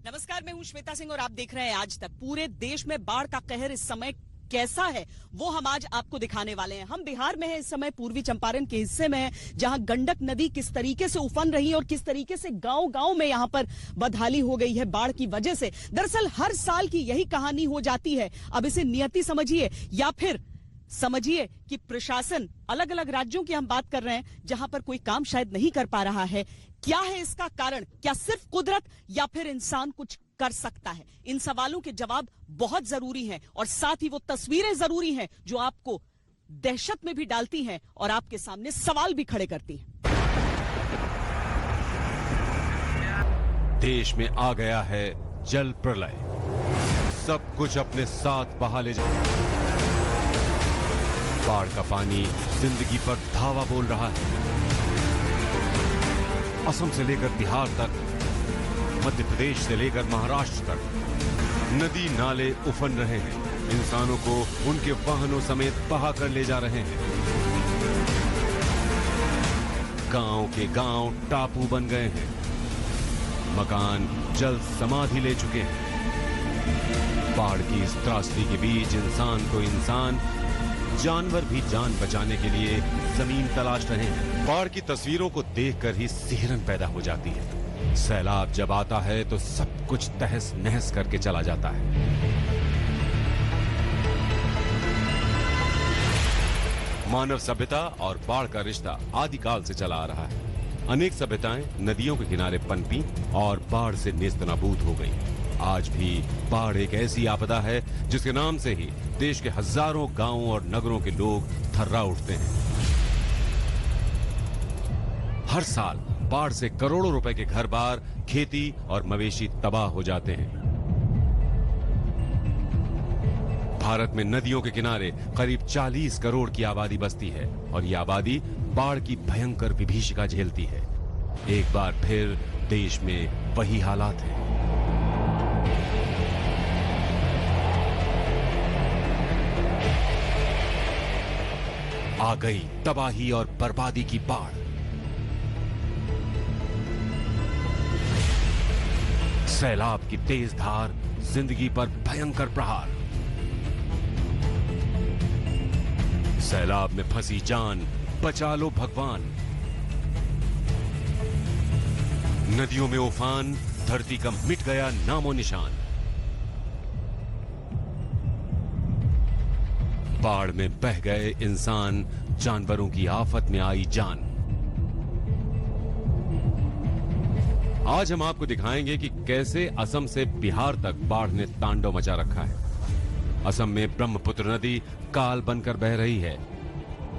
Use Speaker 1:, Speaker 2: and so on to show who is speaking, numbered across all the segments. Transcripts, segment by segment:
Speaker 1: नमस्कार, मैं हूं श्वेता सिंह और आप देख रहे हैं आज तक। पूरे देश में बाढ़ का कहर इस समय कैसा है वो हम आज आपको दिखाने वाले हैं। हम बिहार में हैं इस समय, पूर्वी चंपारण के हिस्से में हैं, जहां गंडक नदी किस तरीके से उफन रही है और किस तरीके से गांव-गांव में यहां पर बदहाली हो गई है बाढ़ की वजह से। दरअसल हर साल की यही कहानी हो जाती है। अब इसे नियति समझिए या फिर समझिए कि प्रशासन, अलग अलग राज्यों की हम बात कर रहे हैं जहां पर कोई काम शायद नहीं कर पा रहा है। क्या है इसका कारण? क्या सिर्फ कुदरत या फिर इंसान कुछ कर सकता है? इन सवालों के जवाब बहुत जरूरी हैं और साथ ही वो तस्वीरें जरूरी हैं जो आपको दहशत में भी डालती हैं और आपके सामने सवाल भी खड़े करती हैं।
Speaker 2: देश में आ गया है जल प्रलय, सब कुछ अपने साथ बहा ले जाए। बाढ़ का पानी जिंदगी पर धावा बोल रहा है। असम से लेकर बिहार तक, मध्य प्रदेश से लेकर महाराष्ट्र तक नदी नाले उफन रहे हैं। इंसानों को उनके वाहनों समेत बहा कर ले जा रहे हैं। गांव के गांव टापू बन गए हैं। मकान जल समाधि ले चुके हैं। बाढ़ की इस त्रासदी के बीच इंसान को इंसान, जानवर भी जान बचाने के लिए जमीन तलाश रहे हैं। बाढ़ की तस्वीरों को देखकर ही सिहरन पैदा हो जाती है। सैलाब जब आता है तो सब कुछ तहस नहस करके चला जाता है। मानव सभ्यता और बाढ़ का रिश्ता आदिकाल से चला आ रहा है। अनेक सभ्यताएं नदियों के किनारे पनपी और बाढ़ से नेस्तनाबूद हो गई। आज भी बाढ़ एक ऐसी आपदा है जिसके नाम से ही देश के हजारों गांवों और नगरों के लोग थर्रा उठते हैं। हर साल बाढ़ से करोड़ों रुपए के घर बार, खेती और मवेशी तबाह हो जाते हैं। भारत में नदियों के किनारे करीब 40 करोड़ की आबादी बसती है और ये आबादी बाढ़ की भयंकर विभीषिका झेलती है। एक बार फिर देश में वही हालात हैं। आ गई तबाही और बर्बादी की बाढ़। सैलाब की तेज धार, जिंदगी पर भयंकर प्रहार। सैलाब में फंसी जान, बचा लो भगवान। नदियों में उफान, धरती का मिट गया नामो निशान। बाढ़ में बह गए इंसान, जानवरों की आफत में आई जान। आज हम आपको दिखाएंगे कि कैसे असम से बिहार तक बाढ़ ने तांडव मचा रखा है। असम में ब्रह्मपुत्र नदी काल बनकर बह रही है,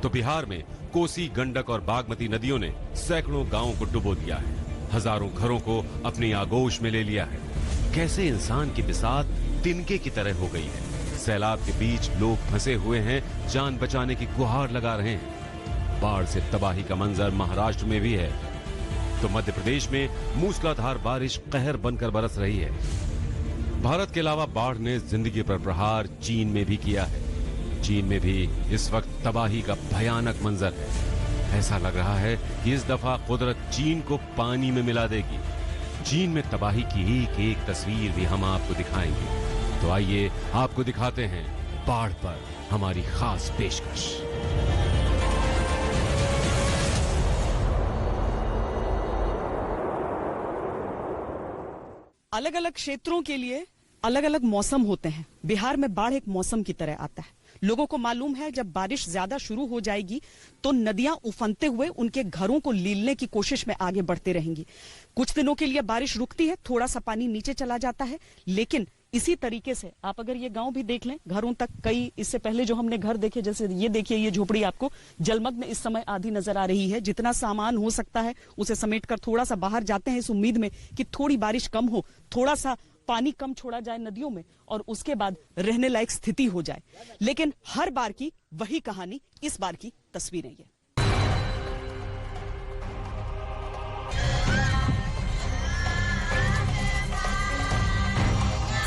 Speaker 2: तो बिहार में कोसी, गंडक और बागमती नदियों ने सैकड़ों गांवों को डुबो दिया है। हजारों घरों को अपनी आगोश में ले लिया है। कैसे इंसान की बिसात तिनके की तरह हो गई है। सैलाब के बीच लोग फंसे हुए हैं, जान बचाने की गुहार लगा रहे हैं। बाढ़ से तबाही का मंजर महाराष्ट्र में भी है, तो मध्य प्रदेश में मूसलाधार बारिश कहर बनकर बरस रही है। भारत के अलावा बाढ़ ने जिंदगी पर प्रहार चीन में भी किया है। चीन में भी इस वक्त तबाही का भयानक मंजर है। ऐसा लग रहा है कि इस दफा कुदरत चीन को पानी में मिला देगी। चीन में तबाही की एक एक तस्वीर भी हम आपको दिखाएंगे। तो आइए आपको दिखाते हैं बाढ़ पर हमारी खास पेशकश।
Speaker 1: अलग अलग क्षेत्रों के लिए अलग अलग मौसम होते हैं। बिहार में बाढ़ एक मौसम की तरह आता है। लोगों को मालूम है जब बारिश ज्यादा शुरू हो जाएगी तो नदियां उफनते हुए उनके घरों को लीलने की कोशिश में आगे बढ़ते रहेंगी। कुछ दिनों के लिए बारिश रुकती है, थोड़ा सा पानी नीचे चला जाता है, लेकिन इसी तरीके से आप अगर ये गांव भी देख लें, घरों तक कई, इससे पहले जो हमने घर देखे, जैसे ये देखिए, ये झोपड़ी आपको जलमग्न इस समय आधी नजर आ रही है। जितना सामान हो सकता है उसे समेटकर थोड़ा सा बाहर जाते हैं इस उम्मीद में कि थोड़ी बारिश कम हो, थोड़ा सा पानी कम छोड़ा जाए नदियों में और उसके बाद रहने लायक स्थिति हो जाए। लेकिन हर बार की वही कहानी, इस बार की तस्वीरें ये।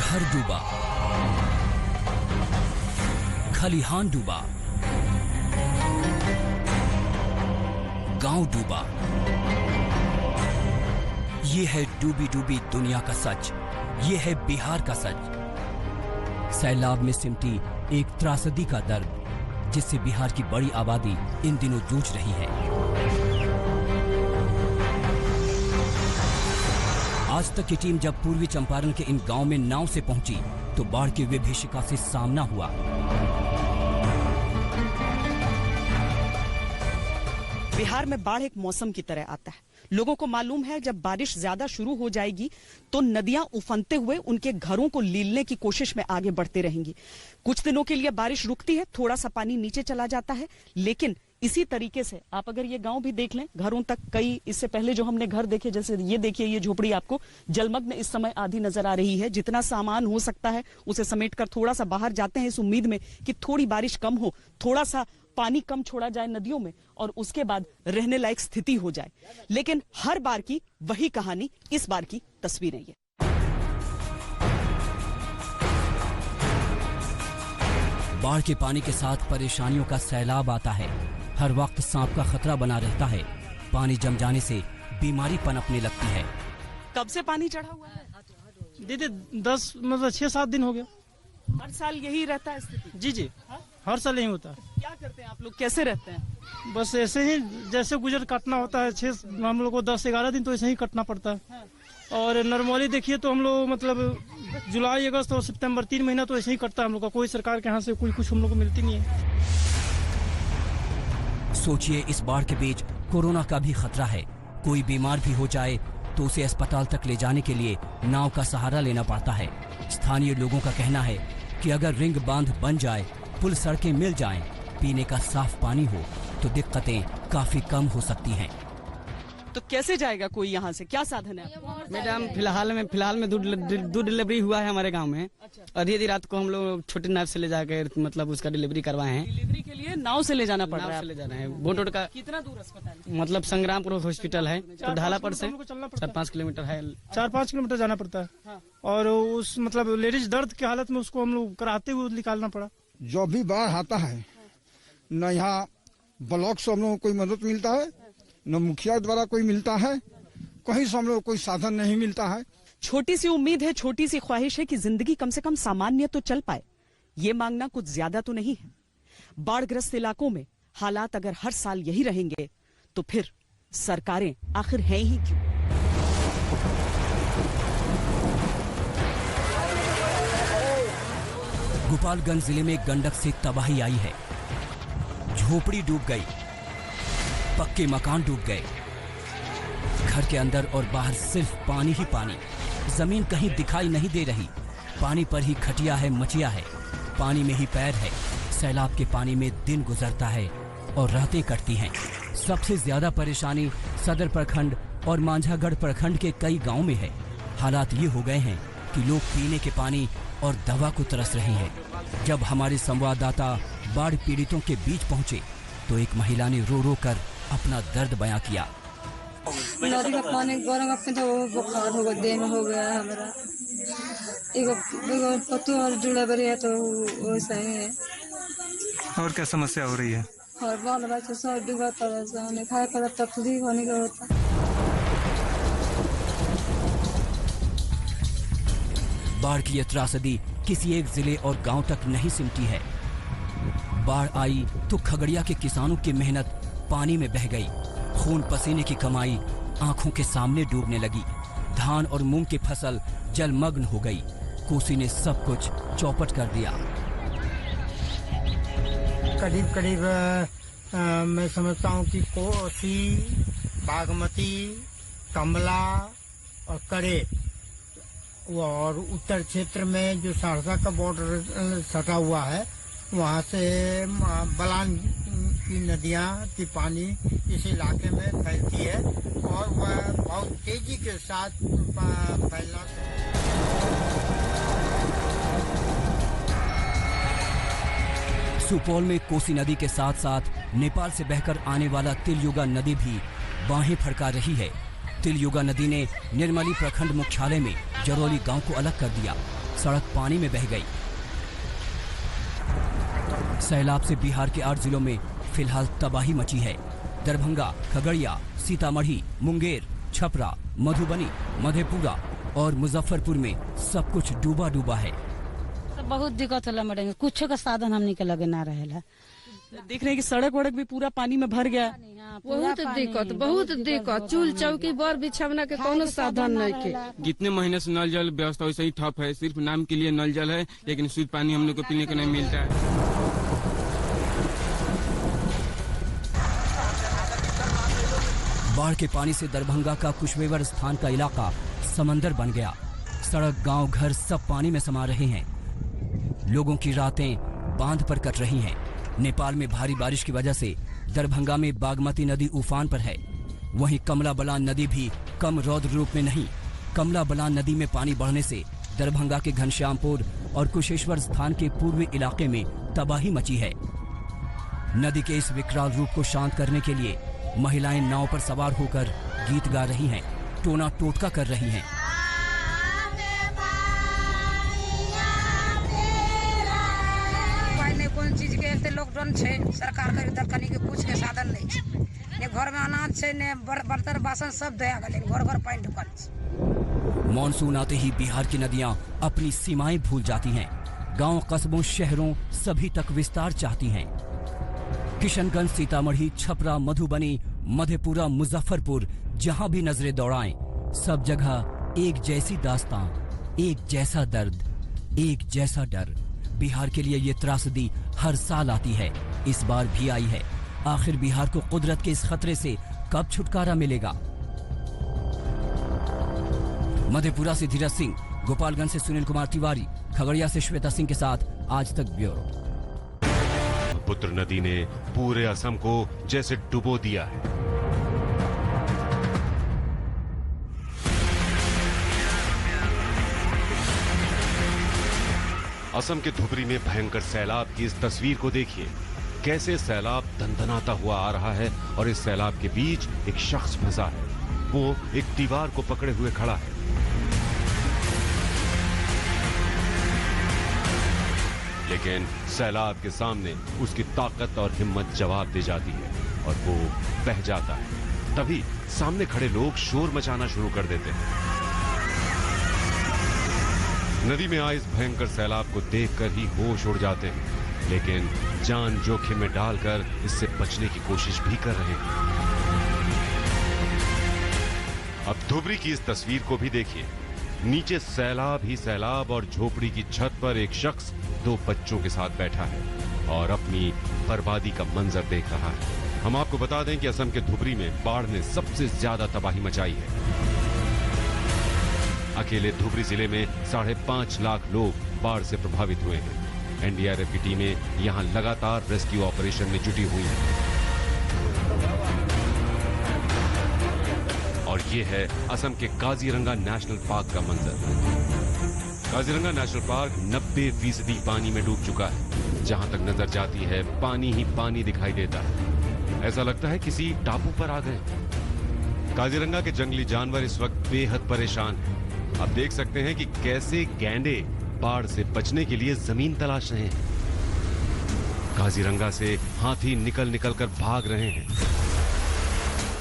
Speaker 3: घर डूबा, खलिहान डूबा, गांव डूबा। ये है डूबी डूबी दुनिया का सच। ये है बिहार का सच। सैलाब में सिमटी एक त्रासदी का दर्द, जिससे बिहार की बड़ी आबादी इन दिनों जूझ रही है। आज तक की टीम जब पूर्वी चंपारण के इन गांव में नाव से पहुंची तो बाढ़ की विभीषिका से सामना हुआ।
Speaker 1: बिहार में बाढ़ एक मौसम की तरह आता है। लोगों को मालूम है जब बारिश ज्यादा शुरू हो जाएगी तो नदियां उफनते हुए उनके घरों को लीलने की कोशिश में आगे बढ़ते रहेंगी। कुछ दिनों के लिए बारिश रुकती है, थोड़ा सा पानी नीचे चला जाता है, लेकिन इसी तरीके से आप अगर ये गांव भी देख लें, घरों तक कई इससे पहले जो हमने घर देखे, जैसे ये देखिए, ये झोपड़ी आपको जलमग्न इस समय आधी नजर आ रही है। जितना सामान हो सकता है उसे समेटकर थोड़ा सा बाहर जाते हैं इस उम्मीद में कि थोड़ी बारिश कम हो, थोड़ा सा पानी कम छोड़ा जाए नदियों में और उसके बाद रहने लायक स्थिति हो जाए। लेकिन हर बार की वही कहानी, इस बार की तस्वीरें ये।
Speaker 3: बाढ़ के पानी के साथ परेशानियों का सैलाब आता है। हर वक्त सांप का खतरा बना रहता है। पानी जम जाने से बीमारी पनपने लगती है।
Speaker 1: कब से पानी चढ़ा हुआ है?
Speaker 4: दीदी 6-7 दिन हो गया।
Speaker 1: हर साल यही रहता है स्थिति?
Speaker 4: जी जी, हर साल यही होता है।
Speaker 1: क्या करते हैं आप लोग, कैसे रहते हैं?
Speaker 4: बस ऐसे ही, जैसे गुजर काटना होता है। हम लोग को 10-11 दिन तो ऐसे ही कटना पड़ता है। और नॉर्मली देखिए तो हम लोग मतलब जुलाई, अगस्त और सितंबर 3 महीना तो ऐसे ही कटता है हम लोग का। कोई सरकार के यहाँ से कोई कुछ हम लोग को मिलती नहीं है।
Speaker 3: सोचिए, इस बाढ़ के बीच कोरोना का भी खतरा है। कोई बीमार भी हो जाए तो उसे अस्पताल तक ले जाने के लिए नाव का सहारा लेना पड़ता है। स्थानीय लोगों का कहना है कि अगर रिंग बांध बन जाए, पुल सड़कें मिल जाएं, पीने का साफ पानी हो तो दिक्कतें काफी कम हो सकती हैं।
Speaker 1: तो कैसे जाएगा कोई यहाँ से, क्या साधन है?
Speaker 5: मैडम फिलहाल में दूध डिलीवरी हुआ है हमारे गांव में। आधी रात को हम लोग छोटे नाव से ले जाकर मतलब उसका डिलीवरी करवाए हैं।
Speaker 1: डिलीवरी के लिए नाव से ले जाना पड़ रहा है?
Speaker 5: ले जाना है। बोट का
Speaker 1: कितना दूर अस्पताल?
Speaker 5: मतलब संग्रामपुर हॉस्पिटल है तो ढालापुर से 4-5 किलोमीटर है।
Speaker 4: 4-5 किलोमीटर जाना पड़ता है। और उस मतलब लेडीज दर्द की हालत में उसको हम लोग कराते हुए निकालना पड़ा।
Speaker 6: जो भी बाढ़ आता है न यहाँ ब्लॉक से हम लोग को कोई मदद मिलता है, न मुखिया द्वारा कोई मिलता है, कहीं से हम लोग कोई साधन नहीं मिलता है।
Speaker 1: छोटी सी उम्मीद है, छोटी सी ख्वाहिश है कि जिंदगी कम से कम सामान्य तो चल पाए। ये मांगना कुछ ज्यादा तो नहीं है। बाढ़ग्रस्त इलाकों में हालात अगर हर साल यही रहेंगे तो फिर सरकारें आखिर हैं ही क्यों?
Speaker 3: गोपालगंज जिले में गंडक से तबाही आई है। झोपड़ी डूब गई, पक्के मकान डूब गए। घर के अंदर और बाहर सिर्फ पानी ही पानी। जमीन कहीं दिखाई नहीं दे रही। पानी पर ही खटिया है, मचिया है, पानी में ही पैर है। सैलाब के पानी में दिन गुजरता है और रातें कटती हैं। सबसे ज्यादा परेशानी सदर प्रखंड और मांझागढ़ प्रखंड के कई गांव में है। हालात ये हो गए हैं कि लोग पीने के पानी और दवा को तरस रहे हैं। जब हमारे संवाददाता बाढ़ पीड़ितों के बीच पहुंचे तो एक महिला ने रो रो कर अपना दर्द बयां किया।
Speaker 7: नदी का पानी गर्म अपने तो बुखार हो गया, देह में हो गया है हमारा। एक पत्तों और जुड़ा बरी है तो वैसा ही है।
Speaker 8: और क्या समस्या हो रही है?
Speaker 7: और बाल बच्चे सब डूबा पड़ा, खाए पर तकलीफ होने का होता।
Speaker 3: बाढ़ की यह त्रासदी किसी एक जिले और गांव तक नहीं सिमटी है। बाढ़ आई तो खगड़िया के किसानों की मेहनत पानी में बह गई। खून पसीने की कमाई आंखों के सामने डूबने लगी। धान और मूंग की फसल जलमग्न हो गई। कोसी ने सब कुछ चौपट कर दिया।
Speaker 9: करीब मैं समझता हूँ कि कोसी, बागमती, कमला और करे और उत्तर क्षेत्र में जो सहरसा का बॉर्डर सटा हुआ है, वहाँ से बलान की नदियाँ की पानी इस इलाके में फैलती है और वह बहुत तेजी के साथ फैलना।
Speaker 3: सुपौल में कोसी नदी के साथ साथ नेपाल से बहकर आने वाला तिलयुगा नदी भी बाहें फड़का रही है। तिलयुगा नदी ने निर्मली प्रखंड मुख्यालय में जरौली गांव को अलग कर दिया। सड़क पानी में बह गई। सैलाब से बिहार के 8 जिलों में फिलहाल तबाही मची है। दरभंगा, खगड़िया, सीतामढ़ी, मुंगेर, छपरा, मधुबनी, मधेपुरा, और मुजफ्फरपुर में सब कुछ डूबा डूबा है।
Speaker 10: बहुत दिक्कत होला मैडम, कुछ का साधन हमनी के लगे ना रहेला।
Speaker 1: देख रहे हैं कि सड़क वड़क भी पूरा पानी में भर गया।
Speaker 11: बहुत दिक्कत, चूल चौकी बर बिछवना के कोनो साधन नहीं के।
Speaker 12: कितने महीने से नल जल व्यवस्था वैसे ही ठप है, सिर्फ नाम के लिए नल जल है, लेकिन शुद्ध पानी हम लोग को पीने को नहीं मिलता है।
Speaker 3: बाढ़ के पानी से दरभंगा का कुशवेवर स्थान का इलाका समंदर बन गया। सड़क, गांव, घर सब पानी में समा रहे हैं। लोगों की रातें बांध पर कट रही हैं। नेपाल में भारी बारिश की वजह से दरभंगा में बागमती नदी उफान पर है। वहीं कमला बलान नदी भी कम रौद्र रूप में नहीं। कमला बलान नदी में पानी बढ़ने से दरभंगा के घनश्यामपुर और कुशेश्वर स्थान के पूर्वी इलाके में तबाही मची है। नदी के इस विकराल रूप को शांत करने के लिए महिलाएं नाव पर सवार होकर गीत गा रही हैं, टोना टोटका कर रही हैं।
Speaker 13: कौन चीज के लॉकडाउन छे, सरकार के इधर कनी के कुछ के साधन नहीं छे। ने घर में अनाज छे, ने बर्तन बासन सब धोया गले, घर घर पानी ढुकल छे।
Speaker 3: मॉनसून आते ही बिहार की नदियां अपनी सीमाएं भूल जाती हैं। गांव, कस्बों, शहरों सभी तक विस्तार चाहती हैं। किशनगंज, सीतामढ़ी, छपरा, मधुबनी, मधेपुरा, मुजफ्फरपुर, जहां भी नजरें दौड़ाएं, सब जगह एक जैसी दास्तां, एक जैसा दर्द, एक जैसा डर। बिहार के लिए ये त्रासदी हर साल आती है, इस बार भी आई है। आखिर बिहार को कुदरत के इस खतरे से कब छुटकारा मिलेगा? मधेपुरा से धीरज सिंह, गोपालगंज से सुनील कुमार तिवारी, खगड़िया से श्वेता सिंह के साथ आज तक ब्यूरो।
Speaker 2: पुत्र नदी ने पूरे असम को जैसे डुबो दिया है। असम के धुबरी में भयंकर सैलाब की इस तस्वीर को देखिए। कैसे सैलाब दंदनाता हुआ आ रहा है और इस सैलाब के बीच एक शख्स फंसा है। वो एक दीवार को पकड़े हुए खड़ा है। लेकिन सैलाब के सामने उसकी ताकत और हिम्मत जवाब दे जाती है और वो बह जाता है। तभी सामने खड़े लोग शोर मचाना शुरू कर देते हैं। नदी में आए इस भयंकर सैलाब को देखकर ही होश उड़ जाते हैं, लेकिन जान जोखिम में डालकर इससे बचने की कोशिश भी कर रहे हैं। अब धुबरी की इस तस्वीर को भी देखिए। नीचे सैलाब ही सैलाब और झोपड़ी की छत पर एक शख्स 2 बच्चों के साथ बैठा है और अपनी बर्बादी का मंजर देख रहा है। हम आपको बता दें कि असम के धुबरी में बाढ़ ने सबसे ज्यादा तबाही मचाई है। अकेले धुबरी जिले में 5.5 लाख लोग बाढ़ से प्रभावित हुए हैं। एनडीआरएफ की टीमें यहां लगातार रेस्क्यू ऑपरेशन में जुटी हुई हैं। और ये है असम के काजीरंगा नेशनल पार्क का मंजर। काजीरंगा नेशनल पार्क 90% पानी में डूब चुका है। जहां तक नजर जाती है पानी ही पानी दिखाई देता है। ऐसा लगता है किसी टापू पर आ गए। काजीरंगा के जंगली जानवर इस वक्त बेहद परेशान हैं। आप देख सकते हैं कि कैसे गैंडे बाढ़ से बचने के लिए जमीन तलाश रहे हैं। काजीरंगा से हाथी निकल निकल कर भाग रहे हैं।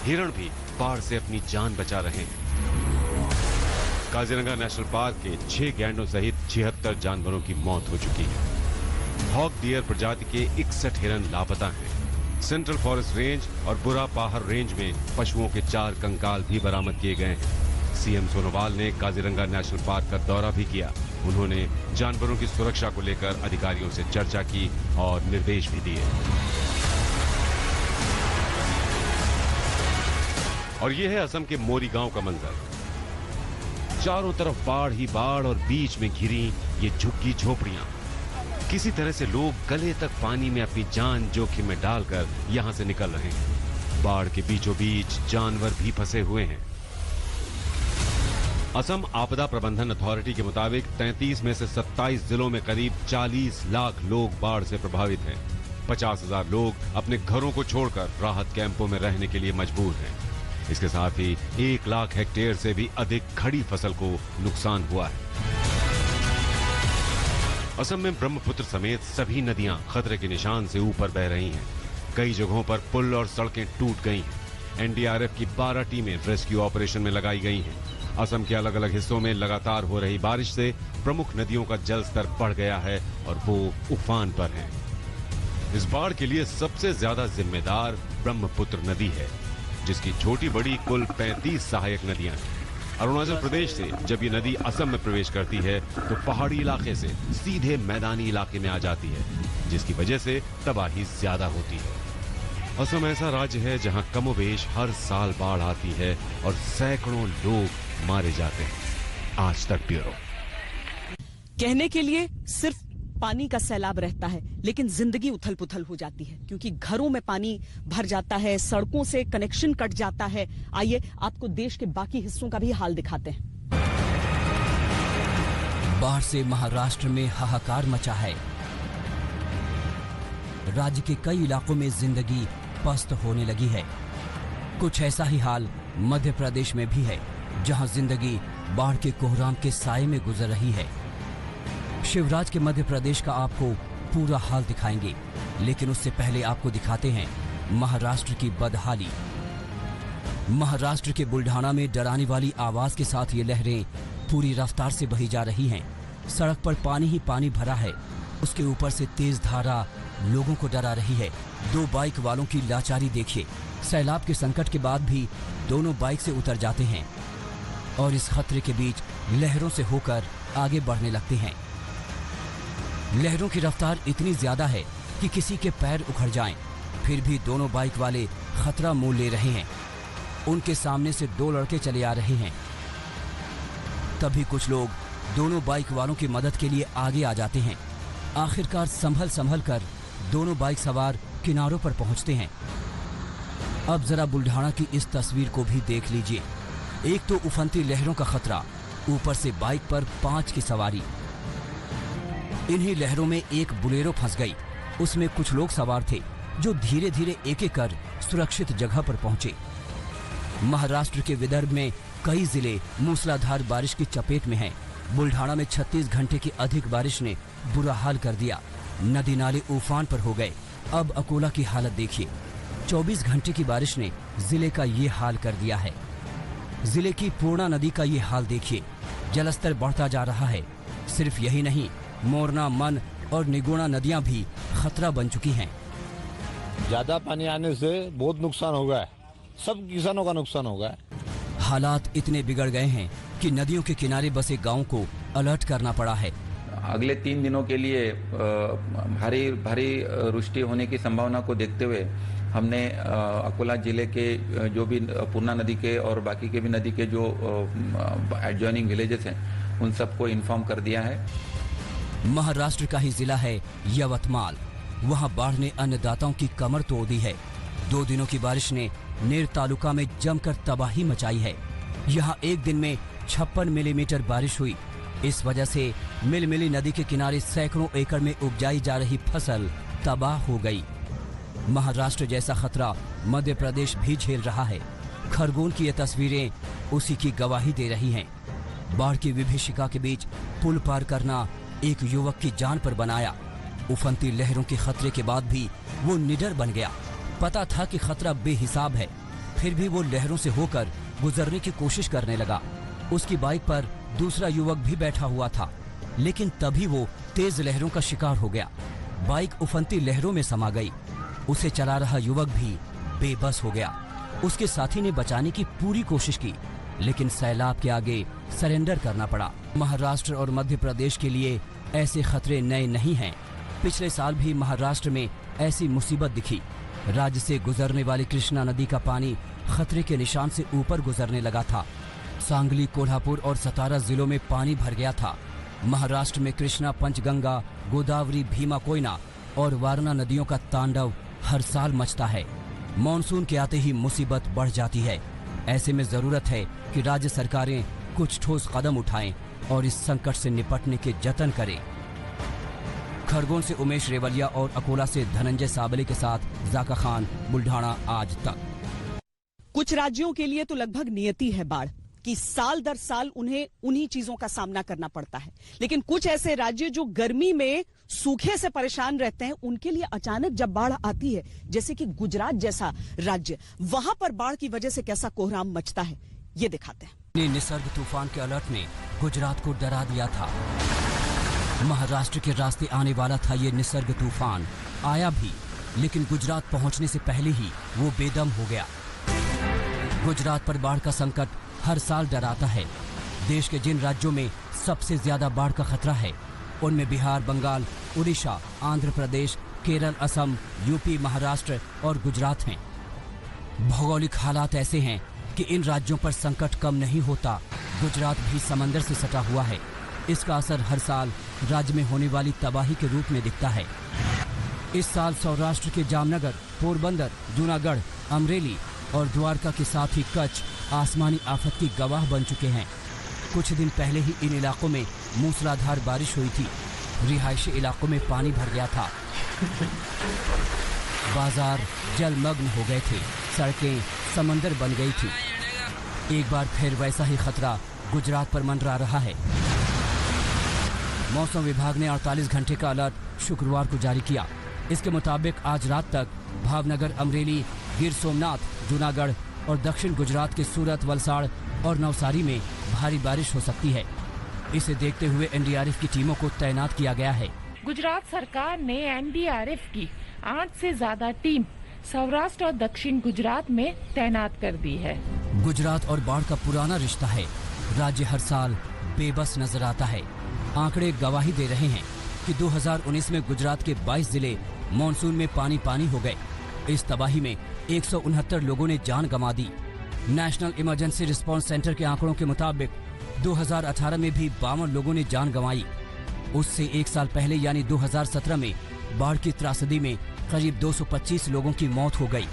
Speaker 2: हिरण भी बाढ़ से अपनी जान बचा रहे हैं। काजीरंगा नेशनल पार्क के 6 गैंडों सहित 76 जानवरों की मौत हो चुकी है। हॉक डियर प्रजाति के 61 हिरण लापता हैं। सेंट्रल फॉरेस्ट रेंज और बुरा पहाड़ रेंज में पशुओं के 4 कंकाल भी बरामद किए गए हैं। सीएम सोनोवाल ने काजीरंगा नेशनल पार्क का दौरा भी किया। उन्होंने जानवरों की सुरक्षा को लेकर अधिकारियों से चर्चा की और निर्देश भी दिए। और यह है असम के मोरी गांव का मंजर। चारों तरफ बाढ़ ही बाढ़ और बीच में घिरी ये झुग्गी झोपड़ियां। किसी तरह से लोग गले तक पानी में अपनी जान जोखिम में डालकर यहां से निकल रहे हैं। बाढ़ के बीचों बीच जानवर भी फंसे हुए हैं। असम आपदा प्रबंधन अथॉरिटी के मुताबिक 33 में से 27 जिलों में करीब 40 लाख लोग बाढ़ से प्रभावित हैं। 50,000 लोग अपने घरों को छोड़कर राहत कैंपों में रहने के लिए मजबूर हैं। इसके साथ ही 1 लाख हेक्टेयर से भी अधिक खड़ी फसल को नुकसान हुआ है। असम में ब्रह्मपुत्र समेत सभी नदियां खतरे के निशान से ऊपर बह रही हैं। कई जगहों पर पुल और सड़कें टूट गई हैं। एनडीआरएफ की 12 टीमें रेस्क्यू ऑपरेशन में लगाई गई हैं। असम के अलग अलग हिस्सों में लगातार हो रही बारिश से प्रमुख नदियों का जल स्तर बढ़ गया है और वो उफान पर है। इस बाढ़ के लिए सबसे ज्यादा जिम्मेदार ब्रह्मपुत्र नदी है, जिसकी छोटी बड़ी कुल 35 सहायक नदियां हैं। अरुणाचल प्रदेश से जब ये नदी असम में प्रवेश करती है तो पहाड़ी इलाके से सीधे मैदानी इलाके में आ जाती है, जिसकी वजह से तबाही ज्यादा होती है। असम ऐसा राज्य है जहां कमोबेश हर साल बाढ़ आती है और सैकड़ों लोग मारे जाते हैं। आज तक ब्यूरो।
Speaker 1: कहने के लिए सिर्फ पानी का सैलाब रहता है, लेकिन जिंदगी उथल पुथल हो जाती है, क्योंकि घरों में पानी भर जाता है, सड़कों से कनेक्शन कट जाता है। आइए आपको देश के बाकी हिस्सों का भी हाल दिखाते हैं।
Speaker 3: बाढ़ से महाराष्ट्र में हाहाकार मचा है। राज्य के कई इलाकों में जिंदगी पस्त होने लगी है। कुछ ऐसा ही हाल मध्य प्रदेश में भी है, जहां जिंदगी बाढ़ के कोहराम के साए में गुजर रही है। शिवराज के मध्य प्रदेश का आपको पूरा हाल दिखाएंगे, लेकिन उससे पहले आपको दिखाते हैं महाराष्ट्र की बदहाली। महाराष्ट्र के बुल्ढाना में डराने वाली आवाज के साथ ये लहरें पूरी रफ्तार से बही जा रही हैं। सड़क पर पानी ही पानी भरा है, उसके ऊपर से तेज धारा लोगों को डरा रही है। दो बाइक वालों की लाचारी देखिए। सैलाब के संकट के बाद भी दोनों बाइक से उतर जाते हैं और इस खतरे के बीच लहरों से होकर आगे बढ़ने लगते हैं। लहरों की रफ्तार इतनी ज्यादा है कि किसी के पैर उखड़ जाएं, फिर भी दोनों बाइक वाले खतरा मोल ले रहे हैं। उनके सामने से दो लड़के चले आ रहे हैं। तभी कुछ लोग दोनों बाइक वालों की मदद के लिए आगे आ जाते हैं। आखिरकार संभल संभल कर दोनों बाइक सवार किनारों पर पहुंचते हैं। अब जरा बुल्ढाना की इस तस्वीर को भी देख लीजिए। एक तो उफनती लहरों का खतरा, ऊपर से बाइक पर 5 की सवारी। इन्हीं लहरों में एक बुलेरो फंस गई। उसमें कुछ लोग सवार थे जो धीरे धीरे एक एक कर सुरक्षित जगह पर पहुंचे। महाराष्ट्र के विदर्भ में कई जिले मूसलाधार बारिश की चपेट में हैं। बुल्ढाना में 36 घंटे की अधिक बारिश ने बुरा हाल कर दिया। नदी नाले उफान पर हो गए। अब अकोला की हालत देखिए। 24 घंटे की बारिश ने जिले का ये हाल कर दिया है। जिले की पूर्णा नदी का ये हाल देखिए, जलस्तर बढ़ता जा रहा है। सिर्फ यही नहीं, मोरना, मन और निगोना नदियां भी खतरा बन चुकी हैं।
Speaker 14: ज्यादा पानी आने से बहुत नुकसान हो गया है, सब किसानों का नुकसान हो गया है।
Speaker 3: हालात इतने बिगड़ गए हैं कि नदियों के किनारे बसे गांवों को अलर्ट करना पड़ा है।
Speaker 15: अगले 3 दिनों के लिए भारी वृष्टि होने की संभावना को देखते हुए हमने अकोला जिले के जो भी पूर्णा नदी के और बाकी के भी नदी के जो एडजॉइनिंग विलेजेस हैं उन सबको इन्फॉर्म कर दिया है।
Speaker 3: महाराष्ट्र का ही जिला है यवतमाल। वहां बाढ़ ने अन्नदाताओं की कमर तोड़ दी है। 2 दिनों की बारिश ने नेर तालुका में जमकर तबाही मचाई है। यहाँ एक दिन में 56 मिलीमीटर बारिश हुई। इस वजह से मिलमिली नदी के किनारे सैकड़ों एकड़ में उपजाई जा रही फसल तबाह हो गई। महाराष्ट्र जैसा खतरा मध्य प्रदेश भी झेल रहा है। खरगोन की ये तस्वीरें उसी की गवाही दे रही हैं। बाढ़ की विभीषिका के बीच पुल पार करना एक युवक की जान पर बनाया। उफनती लहरों के खतरे के बाद भी वो निडर बन गया। पता था कि खतरा बेहिसाब है, फिर भी वो लहरों से होकर गुजरने की कोशिश करने लगा। उसकी बाइक पर दूसरा युवक भी बैठा हुआ था, लेकिन तभी वो तेज लहरों का शिकार हो गया। बाइक उफनती लहरों में समा गई। उसे चला रहा युवक भी बेबस हो गया। उसके साथी ने बचाने की पूरी कोशिश की, लेकिन सैलाब के आगे सरेंडर करना पड़ा। महाराष्ट्र और मध्य प्रदेश के लिए ऐसे खतरे नए नहीं हैं। पिछले साल भी महाराष्ट्र में ऐसी मुसीबत दिखी। राज्य से गुजरने वाली कृष्णा नदी का पानी खतरे के निशान से ऊपर गुजरने लगा था। सांगली, कोल्हापुर और सतारा जिलों में पानी भर गया था। महाराष्ट्र में कृष्णा, पंचगंगा, गोदावरी, भीमा कोयना और वारणा नदियों का तांडव हर साल मचता है। मॉनसून के आते ही मुसीबत बढ़ जाती है। ऐसे में जरूरत है कि राज्य सरकारें कुछ ठोस कदम उठाएं और इस संकट से निपटने के जतन करें। खरगोन से उमेश रेवलिया और अकोला से धनंजय साबले के साथ जाका खान, बुल्ढाना आज तक।
Speaker 1: कुछ राज्यों के लिए तो लगभग नियति है बाढ़ कि साल दर साल उन्हें उन्हीं चीजों का सामना करना पड़ता है, लेकिन कुछ ऐसे राज्य जो गर्मी में सूखे से परेशान रहते हैं, उनके लिए अचानक जब बाढ़ आती है, जैसे कि गुजरात जैसा राज्य, वहां पर बाढ़ की वजह से कैसा कोहराम मचता है, ये दिखाते हैं।
Speaker 3: निसर्ग तूफान के अलर्ट ने गुजरात को डरा दिया था। महाराष्ट्र के रास्ते आने वाला था ये निसर्ग तूफान। आया भी, लेकिन गुजरात पहुंचने से पहले ही वो बेदम हो गया। गुजरात पर बाढ़ का संकट हर साल डराता है। देश के जिन राज्यों में सबसे ज्यादा बाढ़ का खतरा है उनमें बिहार, बंगाल, उड़ीसा, आंध्र प्रदेश, केरल, असम, यूपी, महाराष्ट्र और गुजरात हैं। भौगोलिक हालात ऐसे हैं कि इन राज्यों पर संकट कम नहीं होता। गुजरात भी समंदर से सटा हुआ है। इसका असर हर साल राज्य में होने वाली तबाही के रूप में दिखता है। इस साल सौराष्ट्र के जामनगर, पोरबंदर, जूनागढ़, अमरेली और द्वारका के साथ ही कच्छ आसमानी आफत की गवाह बन चुके हैं। कुछ दिन पहले ही इन इलाकों में मूसलाधार बारिश हुई थी। रिहायशी इलाकों में पानी भर गया था। बाजार जलमग्न हो गए थे। सड़कें समंदर बन गई थी। एक बार फिर वैसा ही खतरा गुजरात पर मंडरा रहा है। मौसम विभाग ने 48 घंटे का अलर्ट शुक्रवार को जारी किया। इसके मुताबिक आज रात तक भावनगर, अमरेली, गिर सोमनाथ, जूनागढ़ और दक्षिण गुजरात के सूरत, वलसाड़ और नवसारी में भारी बारिश हो सकती है। इसे देखते हुए एनडीआरएफ की टीमों को तैनात किया गया है।
Speaker 16: गुजरात सरकार ने एनडीआरएफ की 8 से ज्यादा टीम सौराष्ट्र और दक्षिण गुजरात में तैनात कर दी है।
Speaker 3: गुजरात और बाढ़ का पुराना रिश्ता है। राज्य हर साल बेबस नजर आता है। आंकड़े गवाही दे रहे हैं कि 2019 में गुजरात के 22 जिले मानसून में पानी पानी हो गए। इस तबाही में 169 लोगों ने जान गंवा दी। नेशनल इमरजेंसी रिस्पांस सेंटर के आंकड़ों के मुताबिक 2018 में भी 52 लोगों ने जान गंवाई। उससे एक साल पहले यानी 2017 में बाढ़ की त्रासदी में करीब 225 लोगों की मौत हो गई।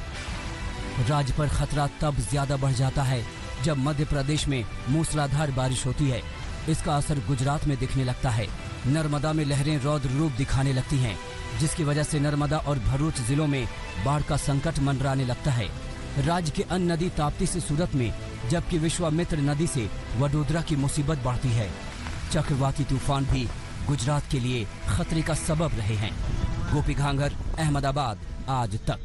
Speaker 3: राज्य पर खतरा तब ज्यादा बढ़ जाता है जब मध्य प्रदेश में मूसलाधार बारिश होती है। इसका असर गुजरात में दिखने लगता है। नर्मदा में लहरें रौद्र रूप दिखाने लगती हैं, जिसकी वजह से नर्मदा और भरूच जिलों में बाढ़ का संकट मंडराने लगता है। राज्य की अन्य नदी ताप्ती से सूरत में, जबकि विश्वामित्र नदी से वडोदरा की मुसीबत बढ़ती है। चक्रवाती तूफान भी गुजरात के लिए खतरे का सबब रहे हैं। गोपी घांगर, अहमदाबाद, आज तक।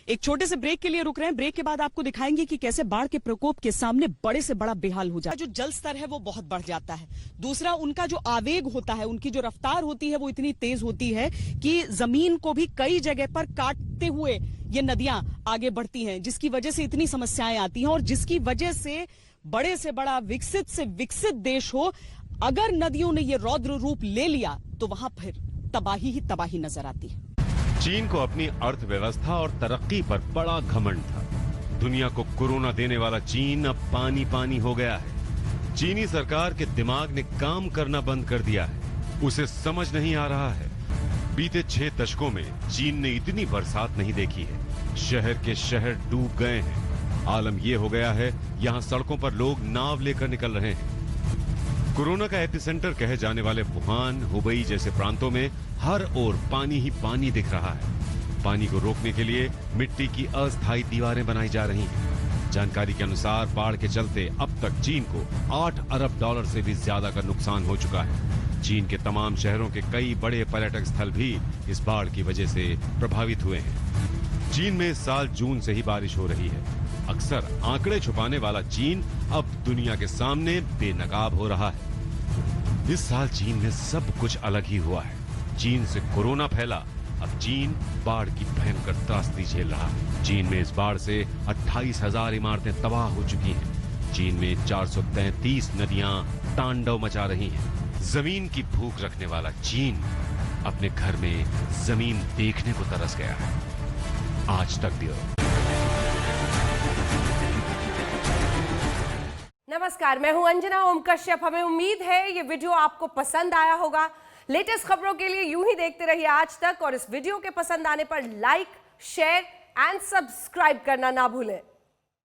Speaker 1: एक छोटे से ब्रेक के लिए रुक रहे हैं। ब्रेक के बाद आपको दिखाएंगे कि कैसे बाढ़ के प्रकोप के सामने बड़े से बड़ा बेहाल हो जाता है। जो जल स्तर है वो बहुत बढ़ जाता है। दूसरा, उनका जो आवेग होता है, उनकी जो रफ्तार होती है वो इतनी तेज होती है कि जमीन को भी कई जगह पर काटते हुए ये नदियां आगे बढ़ती हैं, जिसकी वजह से इतनी समस्याएं आती हैं और जिसकी वजह से बड़े से बड़ा, विकसित से विकसित देश हो, अगर नदियों ने ये रौद्र रूप ले लिया तो वहां फिर तबाही ही तबाही नजर आती है।
Speaker 2: चीन को अपनी अर्थव्यवस्था और तरक्की पर बड़ा घमंड था। दुनिया को कोरोना देने वाला चीन अब पानी पानी हो गया है। चीनी सरकार के दिमाग ने काम करना बंद कर दिया है। उसे समझ नहीं आ रहा है। बीते 6 दशकों में चीन ने इतनी बरसात नहीं देखी है। शहर के शहर डूब गए हैं। आलम यह हो गया है, यहाँ सड़कों पर लोग नाव लेकर निकल रहे हैं। कोरोना का एपिसेंटर कहे जाने वाले वुहान, हुबई जैसे प्रांतों में हर ओर पानी ही पानी दिख रहा है। पानी को रोकने के लिए मिट्टी की अस्थायी दीवारें बनाई जा रही हैं। जानकारी के अनुसार बाढ़ के चलते अब तक चीन को $8 अरब से भी ज्यादा का नुकसान हो चुका है। चीन के तमाम शहरों के कई बड़े पर्यटक स्थल भी इस बाढ़ की वजह से प्रभावित हुए हैं। चीन में इस साल जून से ही बारिश हो रही है। अक्सर आंकड़े छुपाने वाला चीन अब दुनिया के सामने बेनकाब हो रहा है। इस साल चीन में सब कुछ अलग ही हुआ है। चीन से कोरोना फैला, अब चीन बाढ़ की भयंकर त्रासदी झेल रहा है। चीन में इस बाढ़ से 28,000 इमारतें तबाह हो चुकी हैं। चीन में 433 नदियां तांडव मचा रही हैं। जमीन की भूख रखने वाला चीन अपने घर में जमीन देखने को तरस गया है। आज तक ब्यूरो।
Speaker 17: नमस्कार, मैं हूं अंजना ओम कश्यप। हमें उम्मीद है ये वीडियो आपको पसंद आया होगा। लेटेस्ट खबरों के लिए यूं ही देखते रहिए आज तक और इस वीडियो के पसंद आने पर लाइक, शेयर एंड सब्सक्राइब करना ना भूलें।